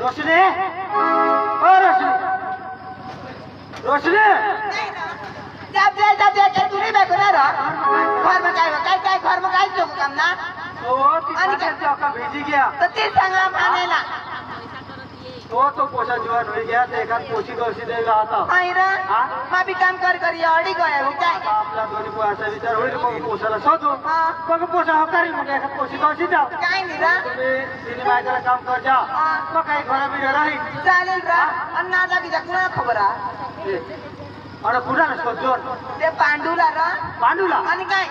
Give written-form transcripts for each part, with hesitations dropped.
रोशनी ओ रोशनी रोशनी जब क्या तू नहीं बैठो ना घर में काय घर में काय जो काम ना ओ आणि काय का भेजी गया तर ते सांगा मानेला तो पोषा जीवन हो गया ते एका पोषी गवशी देगा आता आई रे हा भी काम कर अडी गया हो काय आपला दोन्ही पोषा विचार होईल मग पोषाला शोधू मग पोषा हकारी मग एका पोषी गवशी जाऊ काय नाही रा तुम्ही बायकाला काम कर जा मग काही घरा बिघा राहील चालेल रा आणि नादा बिजा कुणा खबर अरे कुणाला शोधून ते पांडूला रा पांडूला आणि काय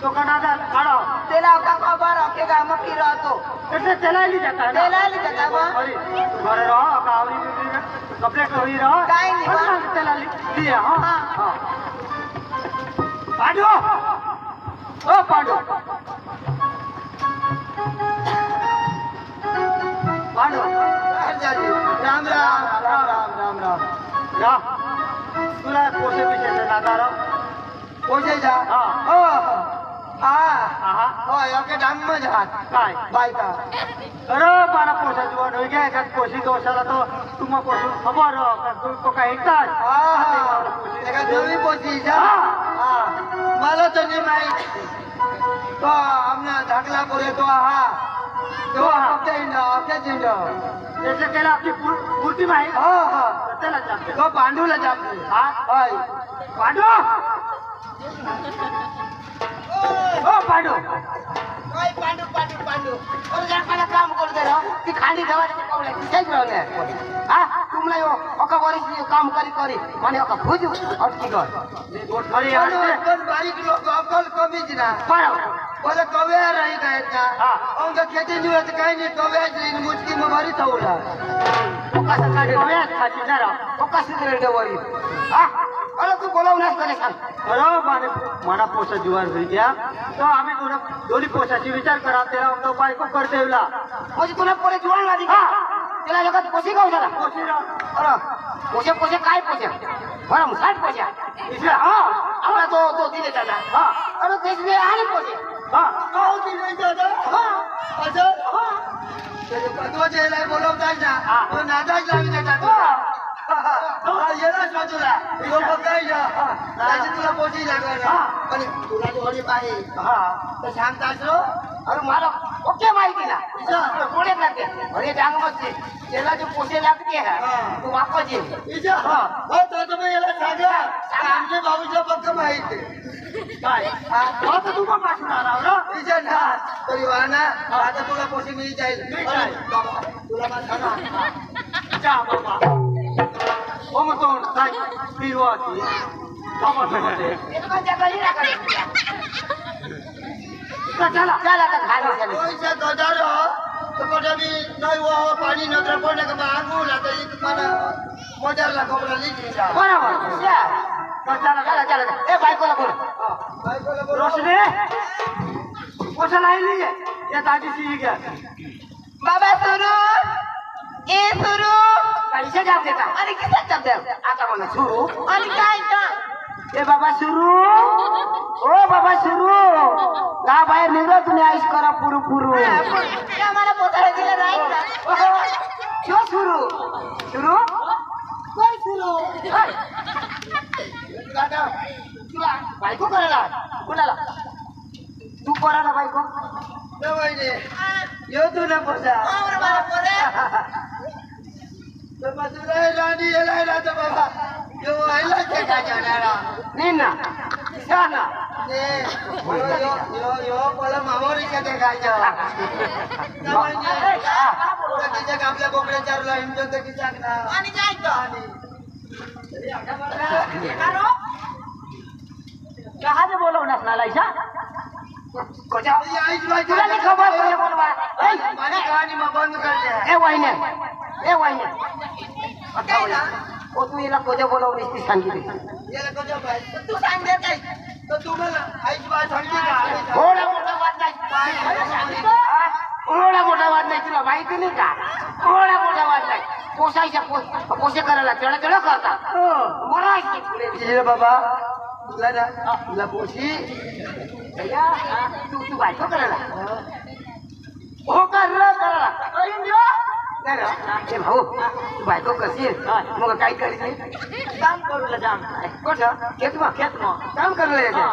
तो का नादा काढा त्याला का खबर के गाव में फिरतो એટલે ચલાયેલી જતા चलायली जगा मग ઘરે રહો કાવરી કમ્પ્લીટ હોઈ રહો કાઈ નહીં પણ ચલાલી લીયા હા હા પાડો ઓ પાડો પાડો રામ રામ રામ રામ રામ રામ જા तुला पोसे विषय नादार पोसे जा हा हो हा हो ओके डाम में जा काय बायका अरे पाना पोसा जीवन हो गया का पोसी दोसाला तो तुम पोसू खबर हो का तो काय काय एका नवी पोसी जा हां मला तो नाही माहित तो आमना धाकला पोरे तो हा तो आपल्या जिंदा એટલે કેલા આપની પૂર્તિ માં હા હા ચલા જાતે તો પાંડુલા જાતે હા હાય પાંડુ ओ पांडू काय पांडू और जरा मला काम करू दे रो ती खाली ठेवायची पावले ठीक राहले हा तुमला यो ओका वरी काम करी माने ओका भुज अटकी गय गोट खरी आहे बारीक लोक अकल कमी दिना बरोबर बोले कवे रही गए ना हां अंग खेती नहीं होत काही नहीं कवे जी मुचकी में मारी तवला ओका सकाळी कवे खाती जरा ओका सिद्रे डवरी हा अरे तू बोलावणार करे सांग अरे माने मना पोसा जीवार होई गया तो आम्ही दोन्ही पोसाची विचार करा त्याला तो बायको करतेवला म्हणजे तुला पोरे जुळण वादी का त्याला जगात पोसी गाव झाला अरे पोसे काय पोसे बरं 60 पोसे इसलिए हां आपला तो दिले त्याला हां अरे तेच वे आणि पोसे हां गाव दिले त्याला हां अच्छा हां त्याचे पदवा जेला बोलवताय ना तो नादाच लावी देतात येला शोधूला यो बघाय जा त्याची तुला पोची लागला पण तुला थोडी पाहिजे हां तर सांगतास रो अरे मला ओके माहिती ना पुढे लागते अरे डांग मस्ती त्याला जो पोसे लागते है तू वापस ये इजा हां हो तो तुम्ही याला सांगा आमचे बाबूच्या पक्क माहिती काय हा तो तुम पासून आला इजा ना तरी वाना आता तुला पोसे मिळी जाईल बाबा तुला सांगा जा बाबा ओ मग तो काय फिरवाची बाबा ये तो जगली ना करे चला का खाली चले ओइसे गदर तो कदा भी नहीं वो पानी नगर पड़ने के बाद आगू लाते एक माना मजार ला कपड़ा लीची जा बराबर या चला ए बाइक वाला बोल रोशनी पोसा लाई लीजिए ये दादी सी गया बाबा सुरू ए सुरू कैसे जाप देता अरे किसे जाप दे आता बोला सुरू अरे काय का ए बाबा सुरू ओ बाबा सुरू गा बाहेर निघा तुम्ही आईश करा पुरू आम्हाला पोताला दिलं नाही क्यों सुरू कोण सुरू तुला बायको करायला कुणाला तू करायला बायको नवईने यो तू ना पोसा तो मधुरा रानी एला राजा बाबा यो आइला के का जानारा नीना साना ने यो बोला मावरी के देखा जा नवईने किसे आपल्या बोकडे चारला हिंदू ते किसा ना आणि काय तो आणि तरी आका मारा कहा से बोलो ना लाईसा कोजा आईज भाई तुला नहीं खबर कोने बोलवा ए माने कहानी में बंद कर दे ए वाइने अच्छा वाला ओ तू याला कोजा बोलवली ती सांगितली याला कोजा भाई तू सांग दे काय तो तुम्हाला आईज भाई सांगितली का थोडा मोठा वाद नाही थोडा मोठा वाद नाही तुला माहिती नाही का थोडा मोठा वाद नाही पोसायच्या पोसे करायला चढ करता मला ये बाबा तुला ना तुला पोशी तू बायको करायला हो करायला ते भाऊ बायको कशी आहे मग काय करायचं काम करू जाम कुठं खेत मग काम करायला यायचं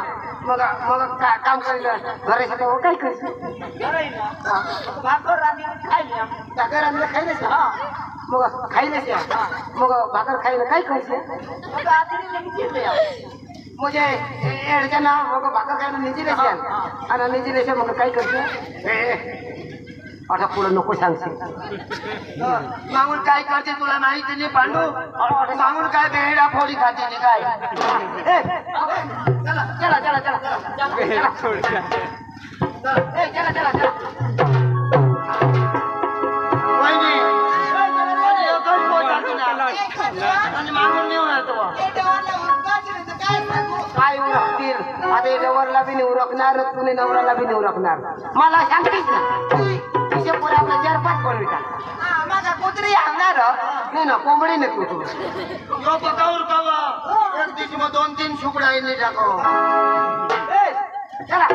मग मग काम करायला घरासाठी हो काय करायचं भाकर रांधी खायला भाकर आणलं खायला मग खायला मग भाकर खायला काय करायचं म्हणजे एवढ्या ना मग भाकर खायला निजी आणि निजी मग काय करते आता पुढं नको सांगशील मागून काय करते तुला माहिती नाही पांडू मागून काय बेहडा फोडी खाते नाही काय चला चला चला चला चला चला आणि मागून नेऊन येतो काय उरकतील आता नवरला बी नाही उरकणार तुने नवऱ्याला बी नाही उरकणार मला सांगतेस ना तिचे पुढे आपला 4-5 कोण माझा कुत्री आणणार नाही ना कोंबडी नको तू लोक कौर कवा एक दिवशी मग 2-3 शुकडा नाही टाको चला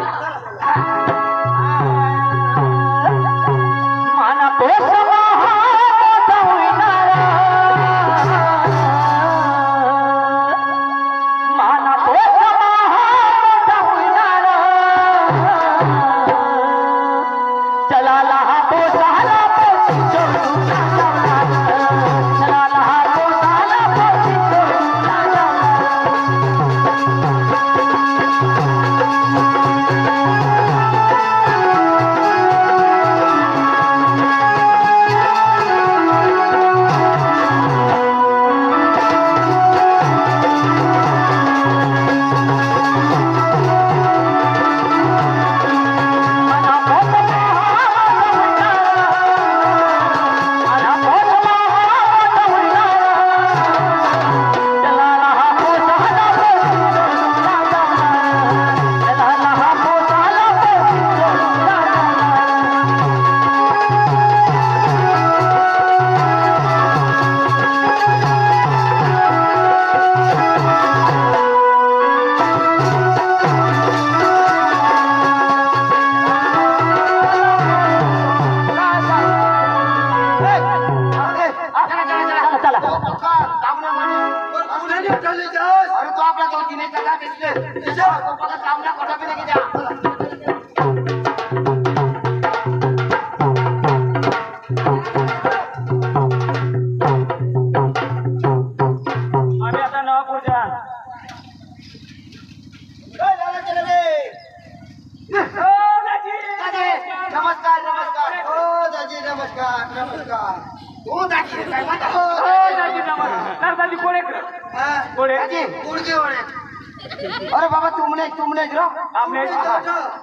अरे बाबा तुमने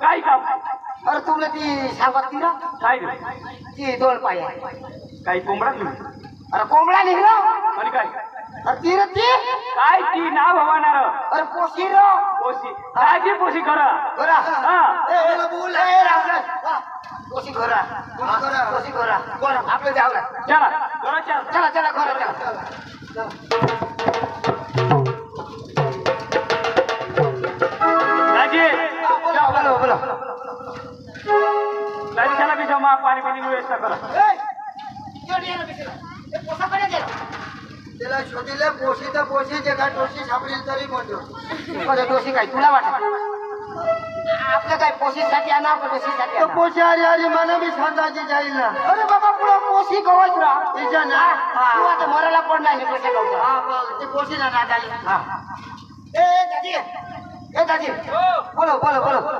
काय काम अरे तुमने ती सांगत ती ना काय ती 2 पाय काही कोंबडा अरे कोंबडा निघलो आणि काय अरे ती रे ती काय ती नाव हवाणार अरे पोशी रो पोशी काजी पोशी खरा घोरा हा बोल ए रामदास पोशी घोरा पोशी घोरा घोरा आपलं जाऊला चला घोरा चला चला घोरा चला राजी बोलो बोलो राजी चला बिशा मा पाणी पाणी व्यवस्था करा त्याला शोधीला पोशी तर पोशी जे काय टोशी सापडेल तरी म्हणतो दोषी काय तुला वाटत आपलं काय पोशीसाठी आणा का दोषीसाठी आणा? पोशी आली आली मला बी सांगायची जाईल ना अरे बाबा पुढं पोशी गवत राहा तिच्या ना तू आता मरायला पडणार नाही पैसे गवत हा बघ ती पोशी ना झाली ए दाजी बोलो बोलो बोलो बोलो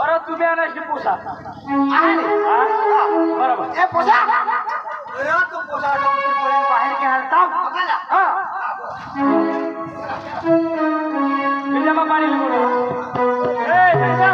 अरे तुम्ही आणायची पोसा आहे रे. हा बरोबर ए पोसा अरे तू पोसा बाहेर घ्या बघायला हा बिजामा पाणी लिहून ए जायचा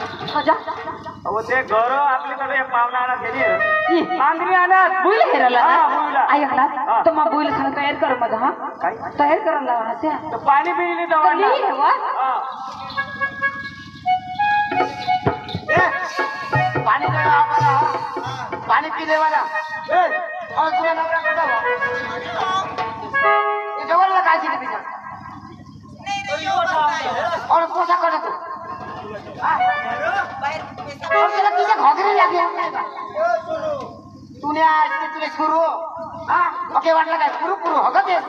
अहो ते घर आपल्याकडे पाहुणा आणत गेली मांगरी आणत बुईल हेरायला हा, बुईला. ऐक हा. ना तर मग बुईल सांग तयार कर मग हा काय तयार करायला लावा ना त्या तर पाणी पिली कधी हेवा? पाणी पानी पीने वाला और तुला नवरा कसा हुआ ये जवळ काय केलं तिच्या और कोसा करत तू और त्याला तिच्या घोगरी लागली तूने आज ते तुला सुरू ओके वाटलं काय पुरू पुरू हगत येत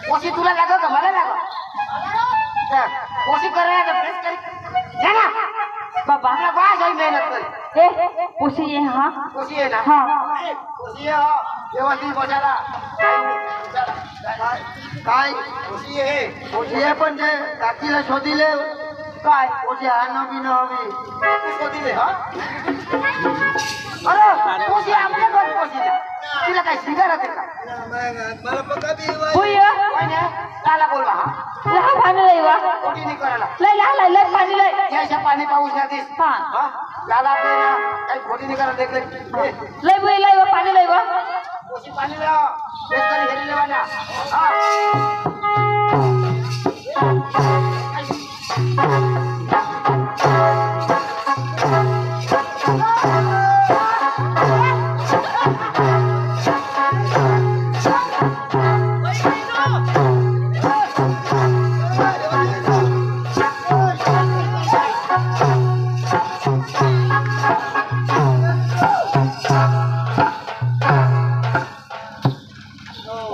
कोशी तुला लागो का मला लागो कोशी करायला प्रेस करी जा ना बाबा आपला बास आहे मेहनत कर ए उशी ये हाँ कोशी आहे ना हाँ कोशी आहे हो व्यवस्थित बसायला काय कोशी आहे पण जे काकीला शोधिले काय कोशी हाणं बिणं हवी शोधिले हा अरे कोशी आपल्या घर कोशी तिला काय सिगारेट आहे का मला पक्का बी हुई काला बोलवा हा लहा पाणी लई वा कोटी नाही करायला लई लहा लई पाणी लई जैसा पाणी पाऊस जातीस हाँ लाला आपल्याला काही खोटी नाही करायला देखले लई बुई लई वा पाणी लई वा कोशी पाणी लाव बेस करी हेरी लेवाना हा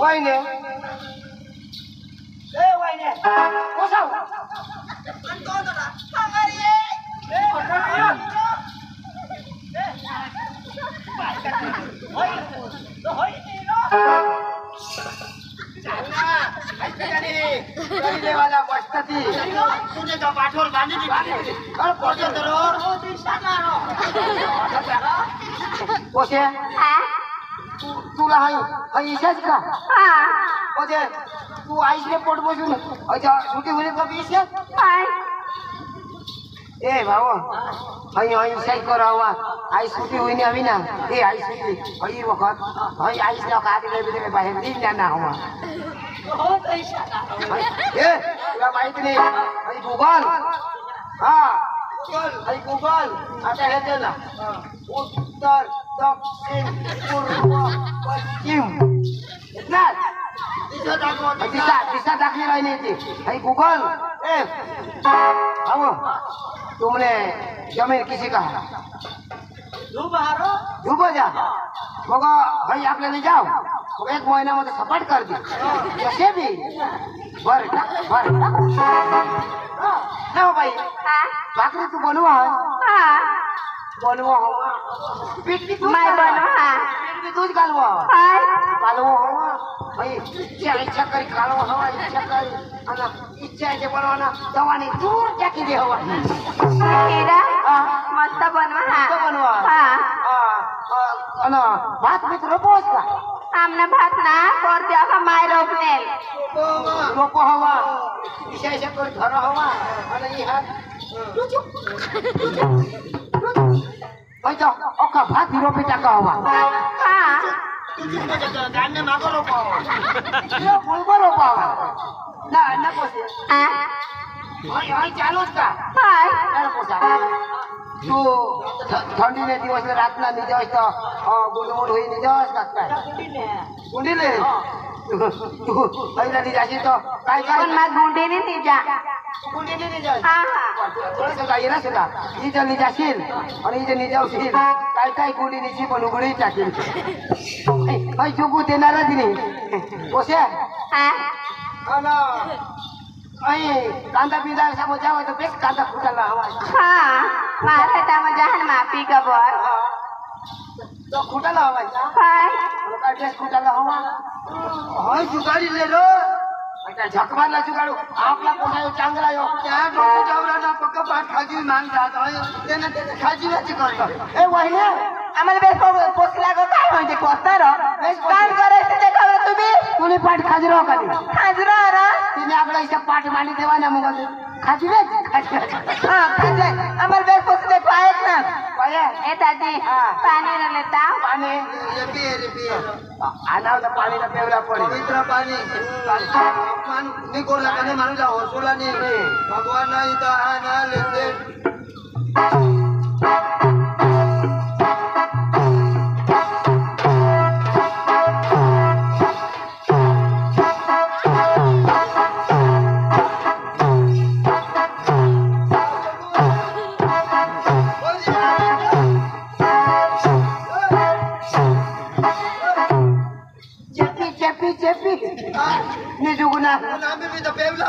वाईने ए वाईने कोसाव वाला बसती तुझे का पाठोर बांधी और पहुंचो जरूर कोसे तुला हाय इशाच का ओजे तू आईसले पोट बसून अच्छा सुटी होईल का बीस ए भाऊ हाय हाय इशाच करावा आई सुटी होईने हवी ना ए आई सुटी हाय वखत हाय आईसला का दिले बिले बाहेर दिन जाना हवा ए तुला माहित नाही हाय गुगल हा हाय गुगल आता हे दे ना उत्तर दक्षिण पूर्व पश्चिम इतना दिशा दाखली राहिली ती हाय गुगल ए आओ तुमने जमीन किसी का है डूबो जा मग भाई आपल्याला जाओ मग एक महिन्यामध्ये सपाट कर दे कसे बी बर बर ना बाई भाकरी तू बनवा बनवा पीठ बी तूच घालवा कालवा हवा भाई इच्छा करी कालवा हवा इच्छा करी आणि इच्छा आहे बनवा ना दवाने दूर टाकी दे हवा मस्त बनवा बनवा आणि भात मी रोपोस का आमना भात ना करते का माय रोपने रोप हवा विशेष करी घर हवा आणि ह्या भाई तो ओका भात रोपे टाका हवा धान्य मागो रोप हवा मुळबो रोप हवा ना नको चालूच का तू थंडीने दिवस रातना निजस तो गुडमुड होई निजस का काय गुंडीले तू पहिला निजाशी तो काय काय गुंडीने निजा गुंडीने निजास थोडंसं काय ना सुद्धा इथं निजाशील आणि इथं निजावशील काय काय गुंडी निशी पण उघडी टाकील काही चुकू देणारच नाही कसे कांदा पिंदा समोर जावं तर बेस कांदा फुटायला हवा माफी का बर तो फुटायला हवा काय ड्रेस फुटायला हवा हय जुगाडी ले रो आता झकमारला जुगाडू आपला कोणा चांगला यो त्या डोक्या जावराना पक्क पाठ खाजी मान जात आहे त्याने त्याने खाजी वाची करतो ए वहिने आम्हाला बेस पोस्ट लागो काय म्हणजे कोस्तर काम करायचं ते करा तुम्ही तुने पाठ खाजरो का खाजरा रा तिने आपला इथे पाठ मांडी देवा ना मग खाजी वे खाजी हां खाजे आम्हाला बेस पोस्ट दे पायत ना पाया ए दादी पाणी न लेता पाणी आनाव तर पाणीला पेवला पडे पवित्र पाणी मान निकोला कने मानुला होसोला नाही भगवान नाही तर आना लेते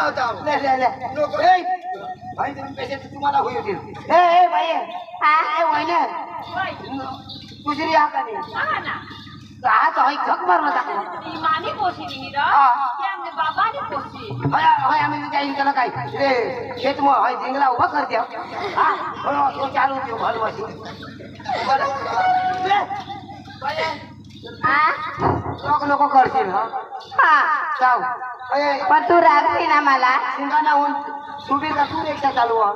होता ले ले ले नको ए भाई तुम्ही पैसे तुम्हाला होईल होतील ए भाई ए वहिने दुसरी हा का नाही आज हाय झक मारला टाकला इमानी पोसी नहीं रा हाँ। क्या हमने बाबा ने पोसी हाय हाय आम्ही जाईन त्याला काय रे खेत मग हाय जिंगला उभा करते हा हो तो चालू ठेव भलवाशी बरं ले लोक नको करशील हा जाऊ ए पण तू रागती ना मला शिंगाना होऊन सुबीर का तू रिक्षा चालू हा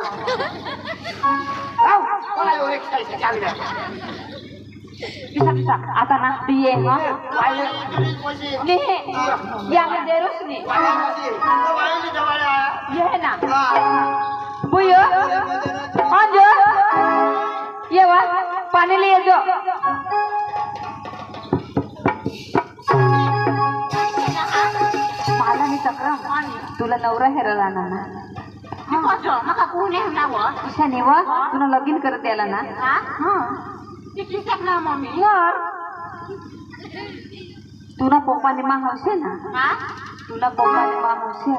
जाऊ कोणा रिक्षा चालू bisa आता ना बिये हा पैसे nih yang terus nih ये है ना बुयो अंजो ये वा पानी ले जो मला नी चक्रम तुला नवरा हेरला ना Koso, maka kunin na wo. bisa nih wa तुला लगीन करत द्याला ना Ha? Dikisap na mami. यार तुला पप्पाने मागवसे ना Ha? तुला पप्पाने मागवसे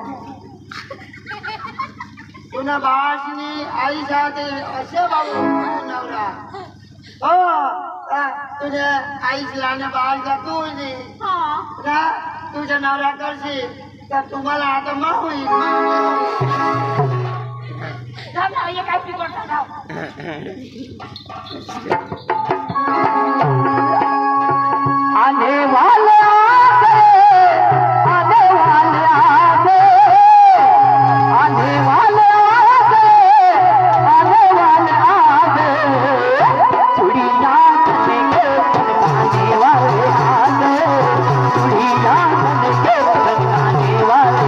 तुला बाळाची आई जाते असे बाबू नवरा हो तुझ्या आईची लहान बाळ का तू Ha? ना तुझ्या नवरा करशील तर तुम्हाला आता मा होईल Sana ye kai pikir tak tahu. आने वाले आने वाले आने वाले आने वाले चुड़िया के आने वाले चुड़िया के आने वाले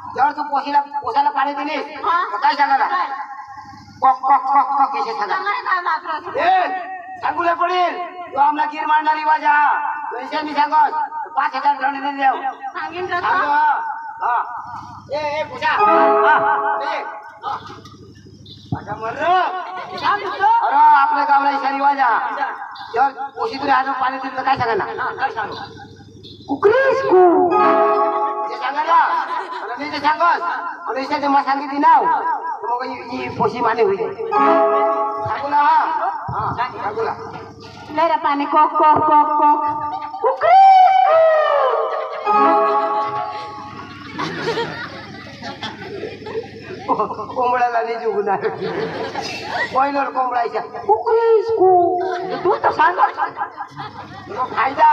पोसाला पाणी दिले काय सांगायला कॉक कॉक कॉक कॉक कसे सांगा सांगू नाही पडेल तो आमला गिर मारणारी वाजा पैशांनी सांगस 5,000 गणे देऊ Angin dah सांगू tak? हा ए पूजा माझा मर अरे आपल्या गावला इशारी वाजा जर पोशी तुला हात पाणी दिलं काय सांगा काय सांगू कुकरीसकू ते सांगा ना आणि ते सांगस आणि इशाचे मा सांगितली नाव मग ही पोशी माने होईल सांगू ना हा सांगू ना Lera pani kok kok kok kok. कोंबड्याला नाही जुगणार पहिलं कोंबडायच्या Kukrisku. तू तर सांग फायदा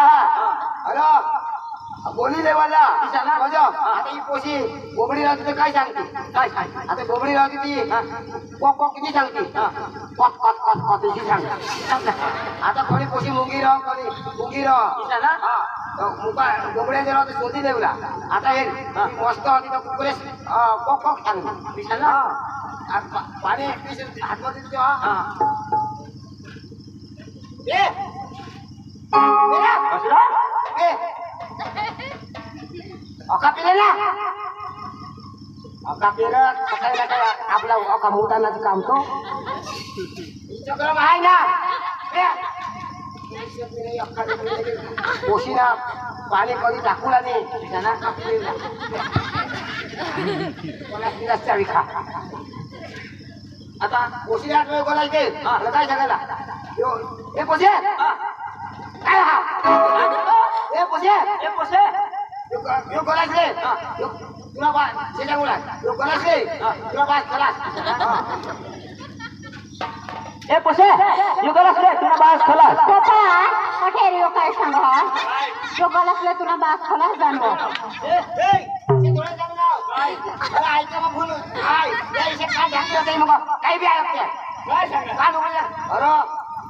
अरे बोली लेवाला आता ही पोशी बोबडी राहते तर काय सांगते काय सांग आता बोबडी राहते ती कॉक कॉक किती सांगते कॉक कॉक कॉक कॉक किती सांगते आता कोणी पोशी मुंगी राह कोणी मुंगी राह गोगड्या जरा शोधी देऊला आता हे मस्त होती तर कुकुरे कोक कोक सांग पाणी हातमध्ये तेव्हा अका पिलेला अका पिलं सकाळी सकाळी आपला अका मुतानाचं काम तो आहे ना कोशीला पाणी कधी टाकू लागले त्यांना रस्त्या विखा आता कोशीला बोलायला ते काय सांगायला हे पोसे काय हा हे पोसे यो बोलायचे तुला बा त्याच्या मुला यो बोलायचे तुला बा खलास ए पोसे युगलास रे तुला बास खलास पप्पा अठेरियो काय सांगा योगाला असले तुला बास खलास जाणव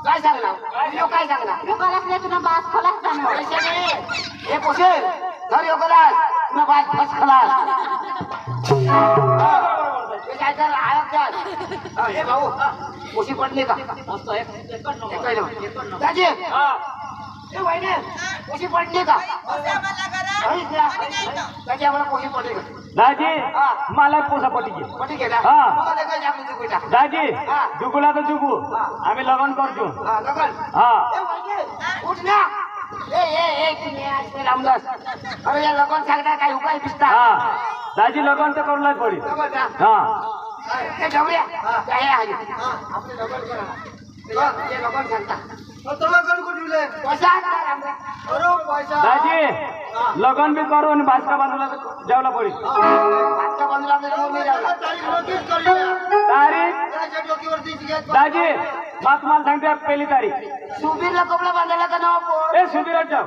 काय सांगणार काय सांगणार योगाला असले तुला बास खलास जाणव हे पोसे धर योगलास तुला बास बस खलास हे भाऊ कोशी पडली का मस्त दाजी ए वहिनी कोशी पडली का दाजी आम्हाला कोशी पडली का दाजी मला पोसा पटी पटी गेला दाजी जुगुला तर जुगू आम्ही लगन करतो हा उठ ना रामदास अरे या लगन सांगता काय उपाय दिसता हा दाजी लगन तर करूनच पडी हा हे जाऊया काय आहे आपले लगन करा हे लगन सांगता पैसा दाजी लगन बी करू आणि भाजका बांधूला जेवला पडी भाजका बांधूला तारीख दाजी मग तुम्हाला सांगते पहिली तारीख सुबीरला कपडा बांधायला का नाव ए सुबीरच जाऊ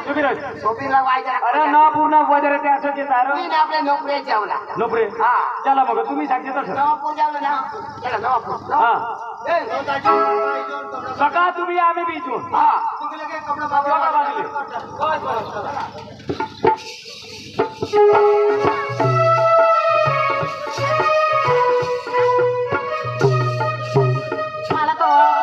सुबीरच सुबीरला वायदा अरे ना पूर्ण वगैरे ते असं ते तार आपल्या नोकरी जेवला नोकरी हा चला मग तुम्ही सांगते तसं नवापूर जेवलं ना चला नवापूर हा सकाळ तुम्ही आम्ही बीजू हा कपडा बांधले मला तो